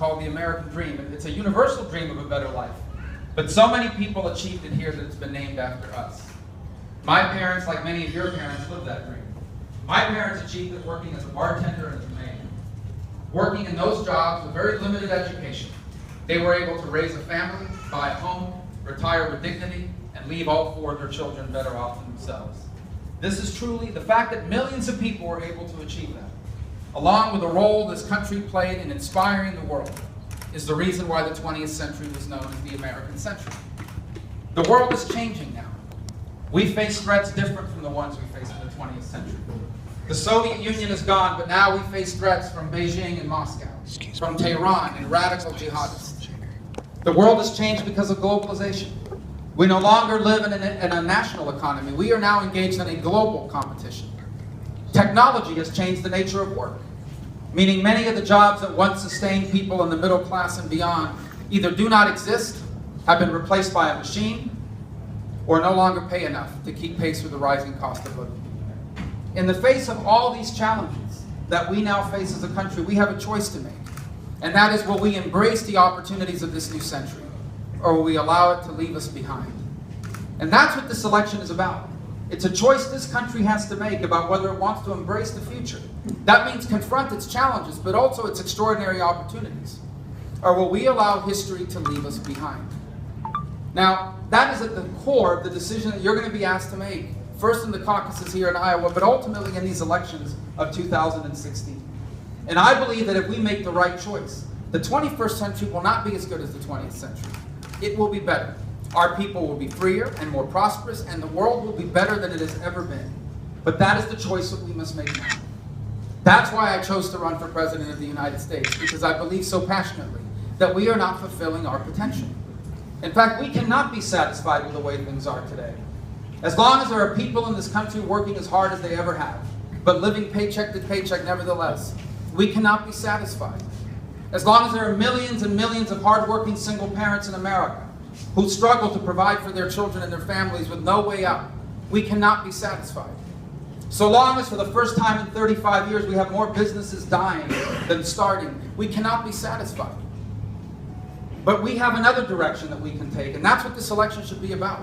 called the American dream. It's a universal dream of a better life. But so many people achieved it here that it's been named after us. My parents, like many of your parents, lived that dream. My parents achieved it working as a bartender and as a maid. Working in those jobs with very limited education, they were able to raise a family, buy a home, retire with dignity, and leave all 4 of their children better off than themselves. This is truly the fact that millions of people were able to achieve that, along with the role this country played in inspiring the world, is the reason why the 20th century was known as the American century. The world is changing now. We face threats different from the ones we faced in the 20th century. The Soviet Union is gone, but now we face threats from Beijing and Moscow, from Tehran and radical jihadists. The world has changed because of globalization. We no longer live in a national economy. We are now engaged in a global competition. Technology has changed the nature of work, meaning many of the jobs that once sustained people in the middle class and beyond either do not exist, have been replaced by a machine, or no longer pay enough to keep pace with the rising cost of living. In the face of all these challenges that we now face as a country, we have a choice to make. And that is, will we embrace the opportunities of this new century, or will we allow it to leave us behind? And that's what this election is about. It's a choice this country has to make about whether it wants to embrace the future. That means confront its challenges, but also its extraordinary opportunities. Or will we allow history to leave us behind? Now, that is at the core of the decision that you're going to be asked to make, first in the caucuses here in Iowa, but ultimately in these elections of 2016. And I believe that if we make the right choice, the 21st century will not be as good as the 20th century. It will be better. Our people will be freer and more prosperous, and the world will be better than it has ever been. But that is the choice that we must make now. That's why I chose to run for President of the United States, because I believe so passionately that we are not fulfilling our potential. In fact, we cannot be satisfied with the way things are today. As long as there are people in this country working as hard as they ever have, but living paycheck to paycheck nevertheless, we cannot be satisfied. As long as there are millions and millions of hardworking single parents in America who struggle to provide for their children and their families with no way out, we cannot be satisfied. So long as for the first time in 35 years we have more businesses dying than starting, we cannot be satisfied. But we have another direction that we can take, and that's what this election should be about,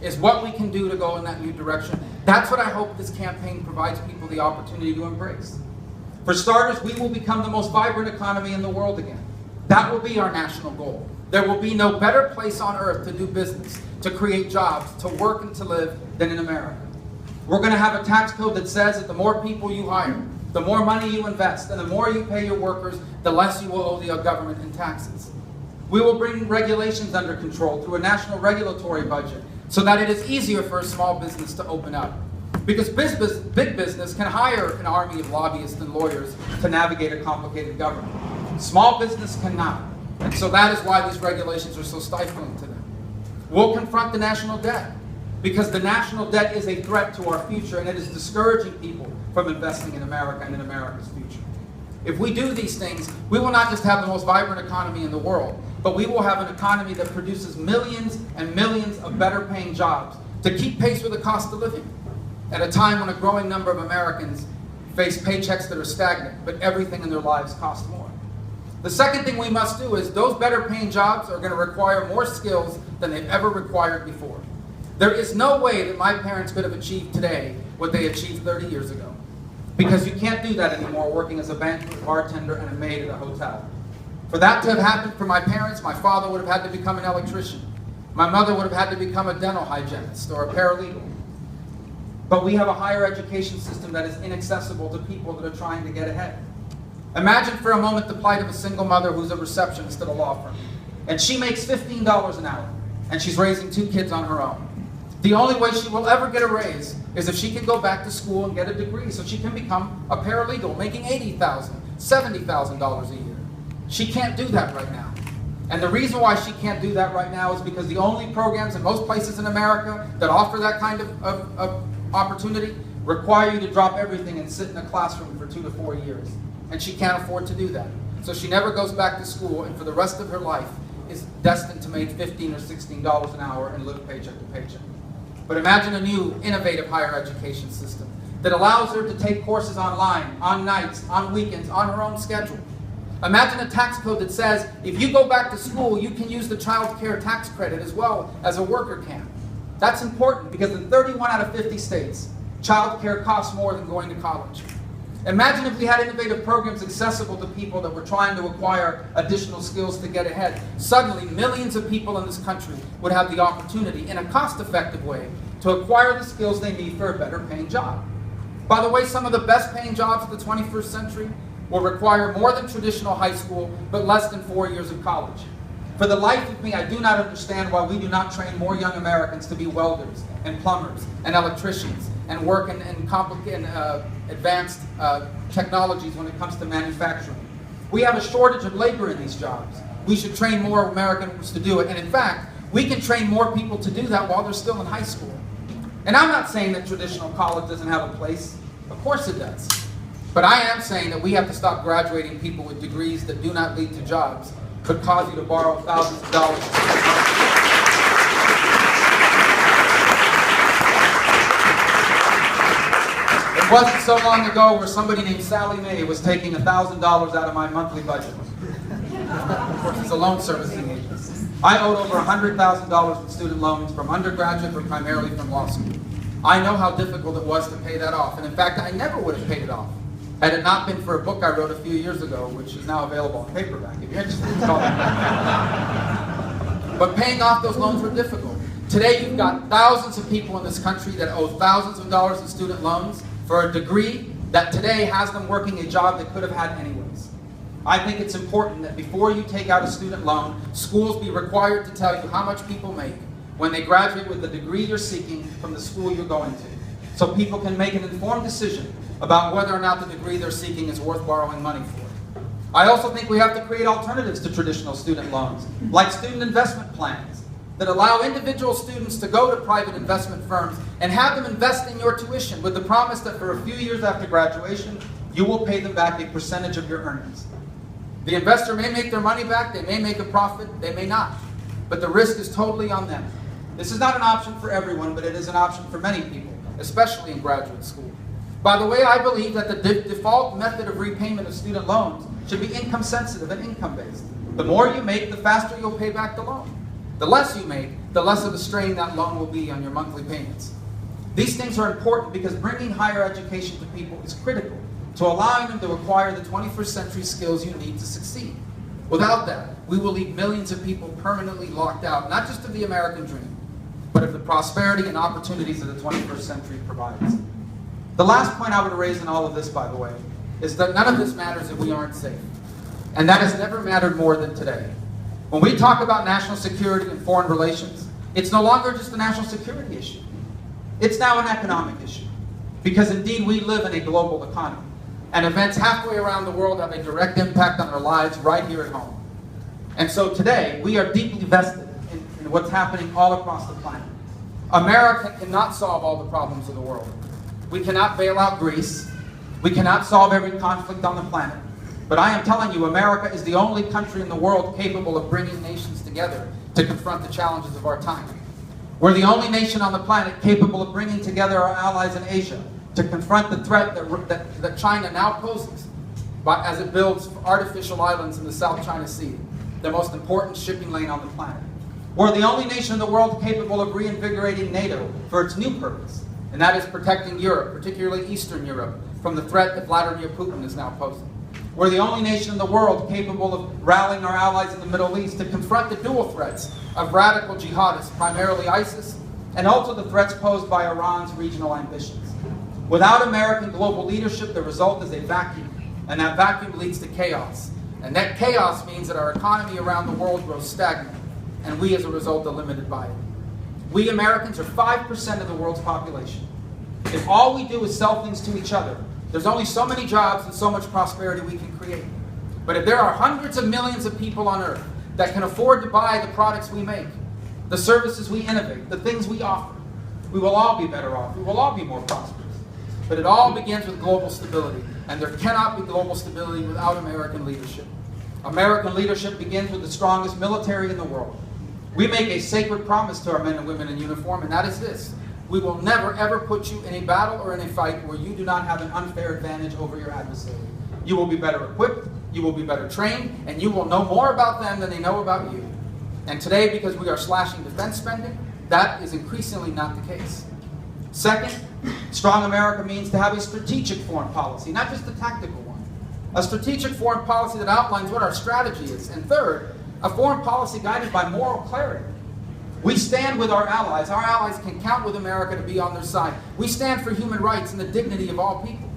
is what we can do to go in that new direction. That's what I hope this campaign provides people the opportunity to embrace. For starters, we will become the most vibrant economy in the world again. That will be our national goal. There will be no better place on earth to do business, to create jobs, to work and to live than in America. We're going to have a tax code that says that the more people you hire, the more money you invest, and the more you pay your workers, the less you will owe the government in taxes. We will bring regulations under control through a national regulatory budget so that it is easier for a small business to open up. Because big business can hire an army of lobbyists and lawyers to navigate a complicated government. Small business cannot. And so that is why these regulations are so stifling to them. We'll confront the national debt, because the national debt is a threat to our future, and it is discouraging people from investing in America and in America's future. If we do these things, we will not just have the most vibrant economy in the world, but we will have an economy that produces millions and millions of better paying jobs to keep pace with the cost of living, at a time when a growing number of Americans face paychecks that are stagnant, but everything in their lives costs more. The second thing we must do is those better paying jobs are going to require more skills than they've ever required before. There is no way that my parents could have achieved today what they achieved 30 years ago. Because you can't do that anymore working as a banker, a bartender, and a maid at a hotel. For that to have happened for my parents, my father would have had to become an electrician. My mother would have had to become a dental hygienist or a paralegal. But we have a higher education system that is inaccessible to people that are trying to get ahead. Imagine for a moment the plight of a single mother who's a receptionist at a law firm. And she makes $15 an hour, and she's raising 2 kids on her own. The only way she will ever get a raise is if she can go back to school and get a degree so she can become a paralegal, making $80,000, $70,000 a year. She can't do that right now. And the reason why she can't do that right now is because the only programs in most places in America that offer that kind of opportunity require you to drop everything and sit in a classroom for 2 to 4 years. And she can't afford to do that. So she never goes back to school, and for the rest of her life is destined to make $15 or $16 an hour and live paycheck to paycheck. But imagine a new, innovative higher education system that allows her to take courses online, on nights, on weekends, on her own schedule. Imagine a tax code that says, if you go back to school, you can use the child care tax credit as well as a worker can. That's important because in 31 out of 50 states, child care costs more than going to college. Imagine if we had innovative programs accessible to people that were trying to acquire additional skills to get ahead. Suddenly, millions of people in this country would have the opportunity, in a cost-effective way, to acquire the skills they need for a better paying job. By the way, some of the best paying jobs of the 21st century will require more than traditional high school, but less than 4 years of college. For the life of me, I do not understand why we do not train more young Americans to be welders and plumbers and electricians and work in advanced technologies when it comes to manufacturing. We have a shortage of labor in these jobs. We should train more Americans to do it. And in fact, we can train more people to do that while they're still in high school. And I'm not saying that traditional college doesn't have a place. Of course it does. But I am saying that we have to stop graduating people with degrees that do not lead to jobs, but cause you to borrow thousands of dollars. It wasn't so long ago where somebody named Sally Mae was taking $1,000 out of my monthly budget. Of course, it's a loan servicing agency. I owed over $100,000 in student loans from undergraduate, but primarily from law school. I know how difficult it was to pay that off, and in fact, I never would have paid it off had it not been for a book I wrote a few years ago, which is now available on paperback. If you're interested, it's called. But paying off those loans were difficult. Today, you've got thousands of people in this country that owe thousands of dollars in student loans for a degree that today has them working a job they could have had anyways. I think it's important that before you take out a student loan, schools be required to tell you how much people make when they graduate with the degree you're seeking from the school you're going to, so people can make an informed decision about whether or not the degree they're seeking is worth borrowing money for. I also think we have to create alternatives to traditional student loans, like student investment plans that allow individual students to go to private investment firms and have them invest in your tuition with the promise that for a few years after graduation, you will pay them back a percentage of your earnings. The investor may make their money back, they may make a profit, they may not, but the risk is totally on them. This is not an option for everyone, but it is an option for many people, especially in graduate school. By the way, I believe that the default method of repayment of student loans should be income sensitive and income based. The more you make, the faster you'll pay back the loan. The less you make, the less of a strain that loan will be on your monthly payments. These things are important because bringing higher education to people is critical to allowing them to acquire the 21st century skills you need to succeed. Without that, we will leave millions of people permanently locked out, not just of the American dream, but of the prosperity and opportunities that the 21st century provides. The last point I would raise in all of this, by the way, is that none of this matters if we aren't safe. And that has never mattered more than today. When we talk about national security and foreign relations, it's no longer just a national security issue. It's now an economic issue. Because indeed, we live in a global economy. And events halfway around the world have a direct impact on our lives right here at home. And so today, we are deeply vested in what's happening all across the planet. America cannot solve all the problems of the world. We cannot bail out Greece. We cannot solve every conflict on the planet. But I am telling you, America is the only country in the world capable of bringing nations together to confront the challenges of our time. We're the only nation on the planet capable of bringing together our allies in Asia to confront the threat that China now poses as it builds artificial islands in the South China Sea, the most important shipping lane on the planet. We're the only nation in the world capable of reinvigorating NATO for its new purpose, and that is protecting Europe, particularly Eastern Europe, from the threat that Vladimir Putin is now posing. We're the only nation in the world capable of rallying our allies in the Middle East to confront the dual threats of radical jihadists, primarily ISIS, and also the threats posed by Iran's regional ambitions. Without American global leadership, the result is a vacuum, and that vacuum leads to chaos. And that chaos means that our economy around the world grows stagnant, and we as a result are limited by it. We Americans are 5% of the world's population. If all we do is sell things to each other, there's only so many jobs and so much prosperity we can create. But if there are hundreds of millions of people on Earth that can afford to buy the products we make, the services we innovate, the things we offer, we will all be better off. We will all be more prosperous. But it all begins with global stability, and there cannot be global stability without American leadership. American leadership begins with the strongest military in the world. We make a sacred promise to our men and women in uniform, and that is this: we will never ever put you in a battle or in a fight where you do not have an unfair advantage over your adversary. You will be better equipped, you will be better trained, and you will know more about them than they know about you. And today, because we are slashing defense spending, that is increasingly not the case. Second, strong America means to have a strategic foreign policy, not just a tactical one. A strategic foreign policy that outlines what our strategy is. And third, a foreign policy guided by moral clarity. We stand with our allies. Our allies can count with America to be on their side. We stand for human rights and the dignity of all people.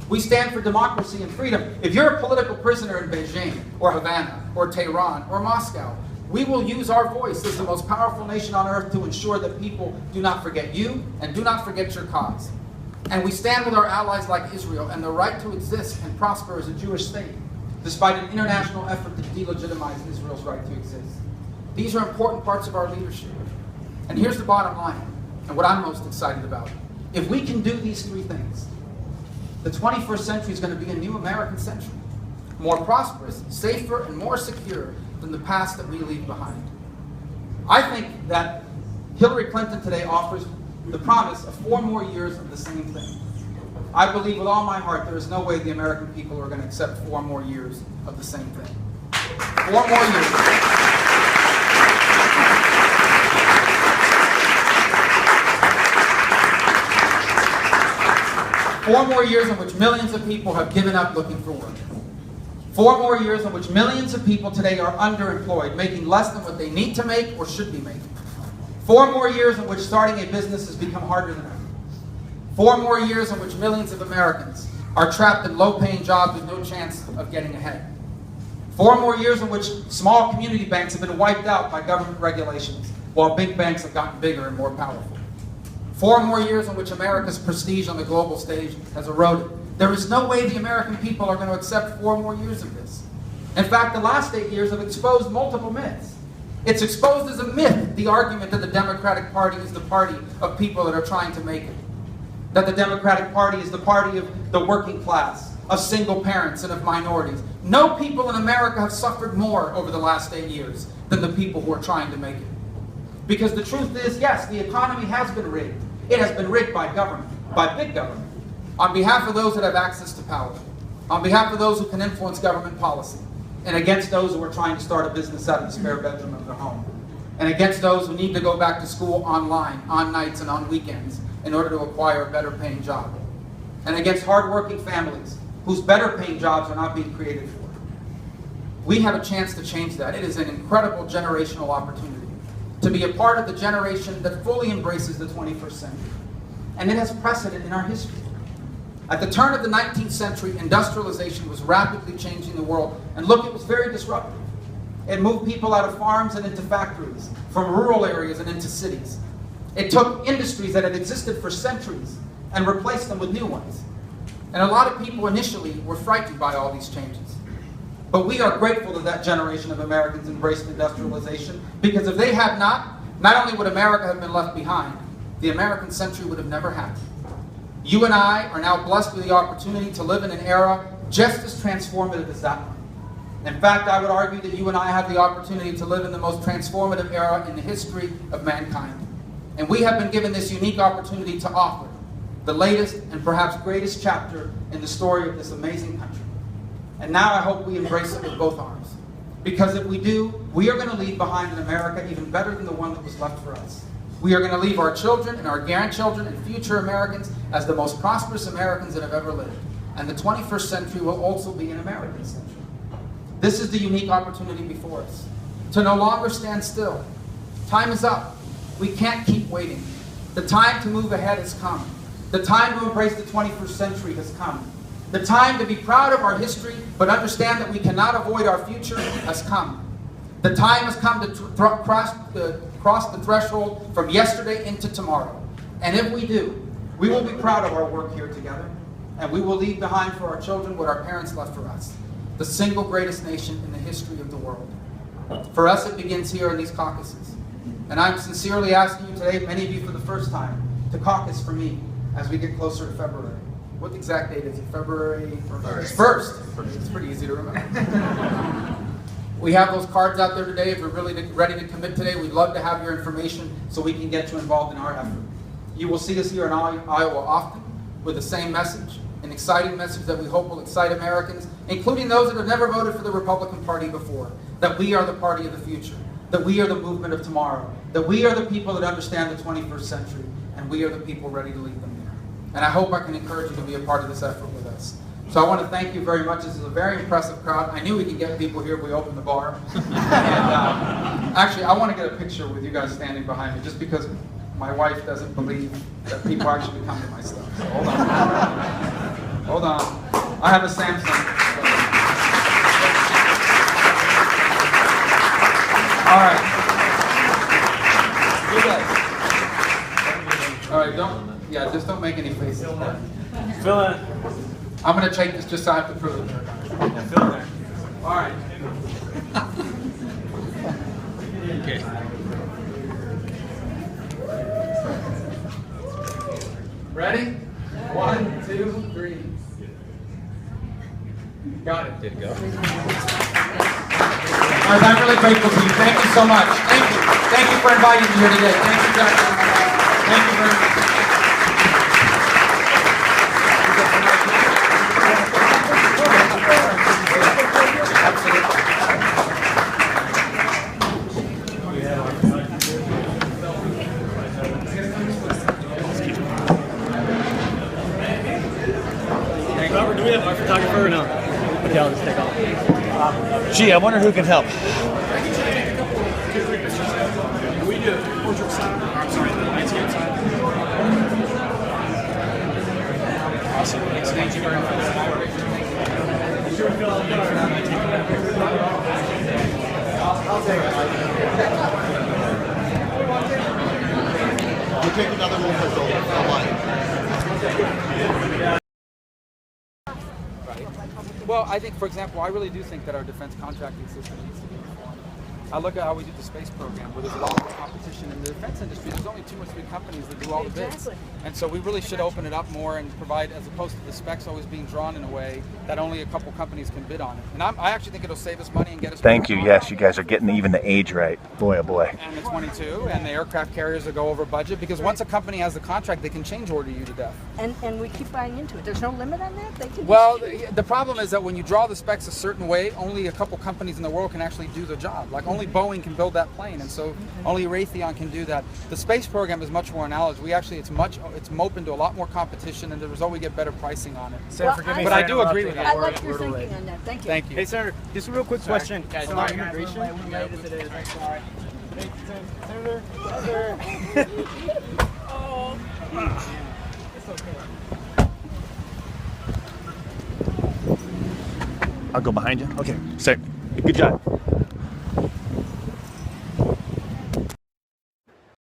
We stand for democracy and freedom. If you're a political prisoner in Beijing, or Havana, or Tehran, or Moscow, we will use our voice as the most powerful nation on earth to ensure that people do not forget you and do not forget your cause. And we stand with our allies like Israel and the right to exist and prosper as a Jewish state, despite an international effort to delegitimize Israel's right to exist. These are important parts of our leadership. And here's the bottom line, and what I'm most excited about. If we can do these three things, the 21st century is going to be a new American century, more prosperous, safer, and more secure than the past that we leave behind. I think that Hillary Clinton today offers the promise of 4 more years of the same thing. I believe with all my heart there is no way the American people are going to accept 4 more years of the same thing. 4 more years. 4 more years in which millions of people have given up looking for work. 4 more years in which millions of people today are underemployed, making less than what they need to make or should be making. 4 more years in which starting a business has become harder than ever. 4 more years in which millions of Americans are trapped in low-paying jobs with no chance of getting ahead. 4 more years in which small community banks have been wiped out by government regulations, while big banks have gotten bigger and more powerful. 4 more years in which America's prestige on the global stage has eroded. There is no way the American people are going to accept 4 more years of this. In fact, the last 8 years have exposed multiple myths. It's exposed as a myth the argument that the Democratic Party is the party of people that are trying to make it. That the Democratic Party is the party of the working class, of single parents, and of minorities. No people in America have suffered more over the last 8 years than the people who are trying to make it. Because the truth is, yes, the economy has been rigged. It has been rigged by government, by big government, on behalf of those that have access to power, on behalf of those who can influence government policy, and against those who are trying to start a business out of the spare bedroom of their home, and against those who need to go back to school online, on nights and on weekends, in order to acquire a better paying job, and against hardworking families whose better paying jobs are not being created for. We have a chance to change that. It is an incredible generational opportunity to be a part of the generation that fully embraces the 21st century. And it has precedent in our history. At the turn of the 19th century, industrialization was rapidly changing the world. And look, it was very disruptive. It moved people out of farms and into factories, from rural areas and into cities. It took industries that had existed for centuries and replaced them with new ones. And a lot of people initially were frightened by all these changes. But we are grateful that that generation of Americans embraced industrialization, because if they had not only would America have been left behind, the American century would have never happened. You and I are now blessed with the opportunity to live in an era just as transformative as that one. In fact, I would argue that you and I have the opportunity to live in the most transformative era in the history of mankind. And we have been given this unique opportunity to author the latest and perhaps greatest chapter in the story of this amazing country. And now I hope we embrace it with both arms. Because if we do, we are going to leave behind an America even better than the one that was left for us. We are going to leave our children and our grandchildren and future Americans as the most prosperous Americans that have ever lived. And the 21st century will also be an American century. This is the unique opportunity before us. To no longer stand still. Time is up. We can't keep waiting. The time to move ahead has come. The time to embrace the 21st century has come. The time to be proud of our history, but understand that we cannot avoid our future, has come. The time has come to cross the threshold from yesterday into tomorrow. And if we do, we will be proud of our work here together, and we will leave behind for our children what our parents left for us, the single greatest nation in the history of the world. For us, it begins here in these caucuses. And I'm sincerely asking you today, many of you for the first time, to caucus for me as we get closer to February. What exact date is it? February 1st. It's pretty easy to remember. We have those cards out there today. If you're really ready to commit today, we'd love to have your information so we can get you involved in our effort. You will see us here in Iowa often with the same message an exciting message that we hope will excite Americans, including those that have never voted for the Republican Party before, that we are the party of the future, that we are the movement of tomorrow, that we are the people that understand the 21st century, and we are the people ready to lead them there. And I hope I can encourage you to be a part of this effort with us. So I want to thank you very much. This is a very impressive crowd. I knew we could get people here if we opened the bar. And actually, I want to get a picture with you guys standing behind me, just because my wife doesn't believe that people actually come to my stuff. So hold on. Hold on. I have a Samsung. All right. You guys. All right, just don't make any faces. Fill in. I'm going to take this just so I have to prove it. Yeah, fill in there. All right. Okay. Ready? 1, 2, 3. Got it. Did it go? All right, I'm really grateful to you. Thank you so much. Thank you. Thank you for inviting me here today. Thank you, Jackson. Thank you very much. Robert, do we have our photographer or no? Okay, I'll just take off. Gee, I wonder who can help. We do portrait side. I'm sorry, the landscape side. Awesome. Thank you very much. I'll take it. We'll take another one for Zola. Well, I think, for example, I really do think that our defense contracting system needs to be reformed. I look at how we do the space program, where there's a lot more competition in the defense industry. There's only 2 or 3 companies that do all the bids. And so we really should open it up more and provide, as opposed to the specs always being drawn in a way that only a couple companies can bid on it. And I actually think it'll save us money and get us... Thank you. Yes, you guys are getting even the age right. Boy, oh boy. And the 22, and the aircraft carriers will go over budget, because once a company has the contract, they can change order you to death. And we keep buying into it. There's no limit on that? They can Well, the problem is that when you draw the specs a certain way, only a couple companies in the world can actually do the job. Like only Boeing can build that plane, and so only Raytheon can do that. The space program is much more analogous. It's open to a lot more competition, and the result we get better pricing on it. Well, forgive me but for I do agree with I that. like your thinking on that. Thank you. Thank you. Hey, Senator, just a real quick question. Guys, So, sorry. immigration. Senator. I'll go behind you. Okay. Sir, good job.